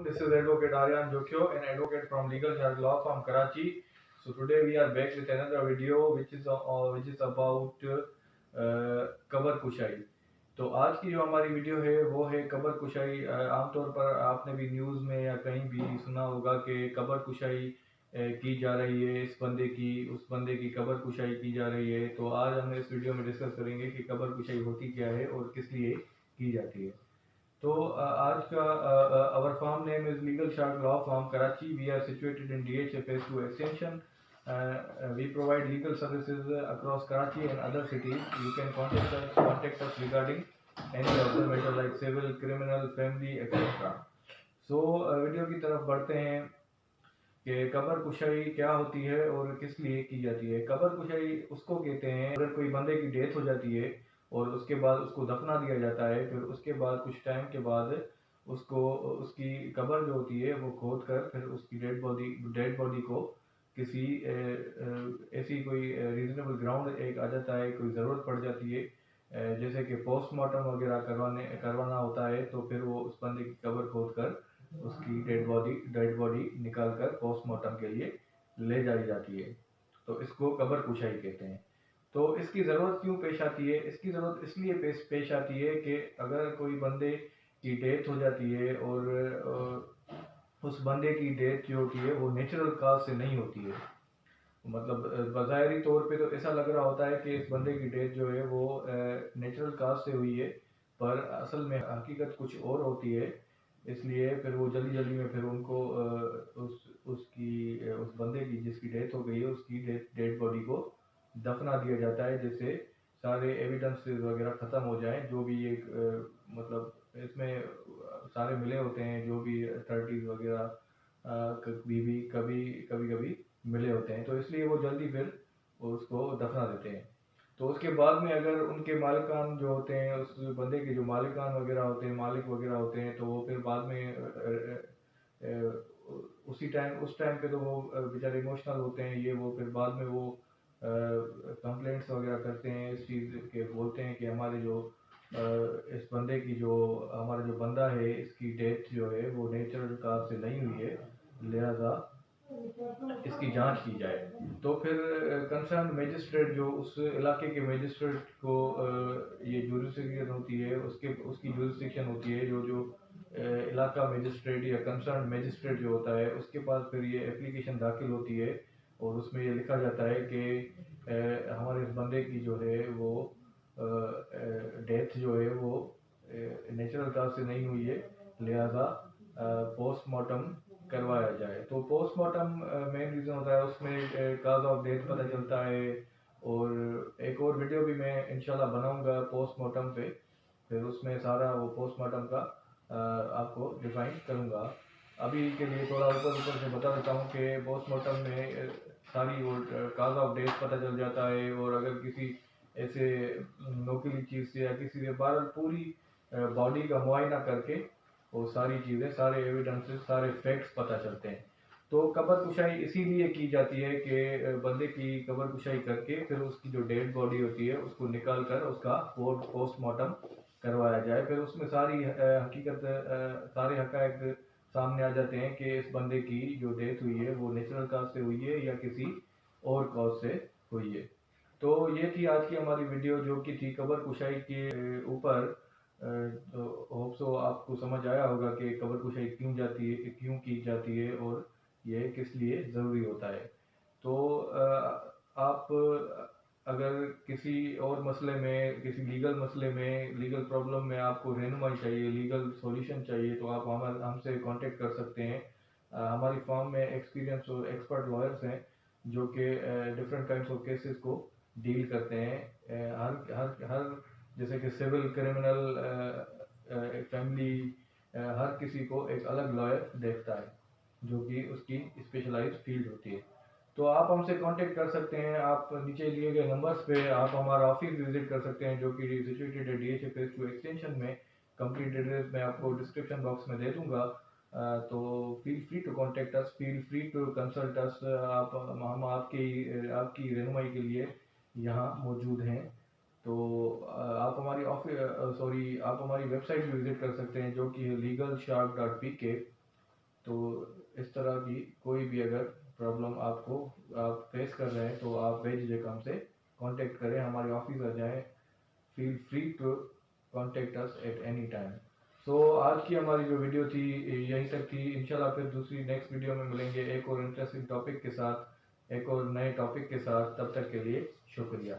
This is Advocate Aryan Jokyo, an advocate from Legal Shark Law Firm Karachi. So today we are back with another video which is about कबर कुशाई. तो आज की जो हमारी video है वो है कबर कुशाई. आमतौर पर आपने भी न्यूज़ में या कहीं भी सुना होगा कि कबर कुशाई की जा रही है, इस बंदे की उस बंदे की कबर कुशाई की जा रही है. तो आज हम इस वीडियो में डिस्कस करेंगे कि कबर कुशाई होती क्या है और किस लिए की जाती है. तो आज का our firm name is Legal Shark Law Firm Karachi. We are situated in DHFS 2 extension. We provide legal services across Karachi and other cities. You can contact us regarding any of the matter like civil, criminal, family, etc. So video की तरफ बढ़ते हैं कि cover कुशाई क्या होती है और किस लिए की जाती है. कबर कुशाई उसको कहते हैं अगर कोई बंदे की डेथ हो जाती है और उसके बाद उसको दफना दिया जाता है, फिर उसके बाद कुछ टाइम के बाद उसको उसकी कब्र जो होती है वो खोद कर फिर उसकी डेड बॉडी को किसी ऐसी कोई रीजनेबल ग्राउंड एक आ जाता है, कोई ज़रूरत पड़ जाती है जैसे कि पोस्टमार्टम वगैरह करवाना होता है, तो फिर वो उस बंदे की कब्र खोद कर उसकी डेड बॉडी निकाल कर पोस्टमार्टम के लिए ले जाई जाती है. तो इसको कब्र कुशाई कहते हैं. तो इसकी ज़रूरत क्यों पेश आती है? इसकी ज़रूरत इसलिए पेश आती है कि अगर कोई बंदे की डेथ हो जाती है और उस बंदे की डेथ जो होती है वो नेचुरल काज से नहीं होती है, मतलब बज़ाहिरी तौर पे तो ऐसा लग रहा होता है कि इस बंदे की डेथ जो है वो नेचुरल काज से हुई है, पर असल में हकीकत कुछ और होती है. इसलिए फिर वो जल्दी में फिर उनको उस बंदे की जिसकी डेथ हो गई है उसकी डेड बॉडी को दफना दिया जाता है, जिससे सारे एविडेंसेस वगैरह ख़त्म हो जाएं. जो भी एक मतलब इसमें सारे मिले होते हैं, जो भी अथॉरिटीज़ वगैरह कभी मिले होते हैं, तो इसलिए वो जल्दी फिर उसको दफना देते हैं. तो उसके बाद में अगर उनके मालिकान जो होते हैं, उस बंदे के जो मालिकान वगैरह होते हैं, मालिक वगैरह होते हैं, तो वो फिर बाद में उस टाइम पे तो वो बेचारे इमोशनल होते हैं, वो फिर बाद में वो कंप्लेंट्स वगैरह करते हैं इस चीज़ के, बोलते हैं कि हमारे जो इस बंदे की जो हमारा जो बंदा है इसकी डेथ जो है वो नेचुरल काज से नहीं हुई है, लिहाजा इसकी जांच की जाए. तो फिर कंसर्न मजिस्ट्रेट जो उस इलाके के मजिस्ट्रेट को ये जुरिस्डिक्शन होती है, उसकी जुरिस्डिक्शन होती है, जो इलाका मजिस्ट्रेट या कंसर्न मजिस्ट्रेट जो होता है उसके पास फिर ये एप्लीकेशन दाखिल होती है और उसमें ये लिखा जाता है कि हमारे इस बंदे की जो है वो डेथ जो है वो नेचुरल काज से नहीं हुई है, लिहाजा पोस्टमार्टम करवाया जाए. तो पोस्टमार्टम मेन रीज़न होता है, उसमें काज ऑफ डेथ पता चलता है. और एक और वीडियो भी मैं इंशाल्लाह बनाऊंगा पोस्टमार्टम पे, फिर उसमें सारा वो पोस्टमार्टम का आपको डिफाइन करूंगा. अभी के लिए थोड़ा ऊपर से बता देता हूँ कि पोस्टमार्टम में सारी वो काज ऑफ डेथ पता चल जाता है, और अगर किसी ऐसे नोकीली चीज़ से या किसी से बहरहाल पूरी बॉडी का मुआयना करके वो सारी चीज़ें, सारे एविडेंसेस, सारे फैक्ट्स पता चलते हैं. तो कब्र कुशाई इसीलिए की जाती है कि बंदे की कब्र कुशाई करके फिर उसकी जो डेड बॉडी होती है उसको निकाल कर उसका पोस्टमार्टम करवाया जाए. फिर उसमें सारी हकीकत, सारे हकायक सामने आ जाते हैं कि इस बंदे की जो डेथ हुई है वो नेचुरल काज से हुई है या किसी और कॉज से हुई है. तो ये थी आज की हमारी वीडियो जो कि थी कब्र कुशाई के ऊपर. तो होप सो आपको समझ आया होगा कि कब्र कुशाई क्यों की जाती है और ये किस लिए ज़रूरी होता है. तो आप अगर किसी और मसले में, किसी लीगल मसले में, लीगल प्रॉब्लम में आपको रहनुमाई चाहिए, लीगल सॉल्यूशन चाहिए, तो आप हमसे कांटेक्ट कर सकते हैं. हमारी फर्म में एक्सपीरियंस और एक्सपर्ट लॉयर्स हैं जो कि डिफरेंट काइंड्स ऑफ केसेस को डील करते हैं. हर जैसे कि सिविल, क्रिमिनल, फैमिली, हर किसी को एक अलग लॉयर देखता है जो कि उसकी स्पेशलाइज्ड फील्ड होती है. तो आप हमसे कांटेक्ट कर सकते हैं. आप नीचे दिए गए नंबर्स पे आप हमारा ऑफिस विजिट कर सकते हैं जो कि सिचुएटेड है DHFS 2 एक्सटेंशन में. कंप्लीट एड्रेस मैं आपको डिस्क्रिप्शन बॉक्स में दे दूंगा. तो feel free to contact us, feel free to consult us. हम आपकी रहनुमाई के लिए यहाँ मौजूद हैं. तो आप हमारी वेबसाइट भी विजिट कर सकते हैं जो कि है legalshark.pk. تو اس طرح کی کوئی بھی اگر پرابلم آپ فیس کر رہے ہیں تو آپ بےجھجک ہم سے کانٹیکٹ کریں, ہمارے آفس آ جائیں. Feel free to contact us at any time. So آج کی ہماری جو ویڈیو تھی یہیں تک تھی. انشاءاللہ پھر دوسری نیکسٹ ویڈیو میں ملیں گے ایک اور انٹرسٹنگ ٹاپک کے ساتھ, ایک اور نئے ٹاپک کے ساتھ. تب تک کے لیے شکریہ.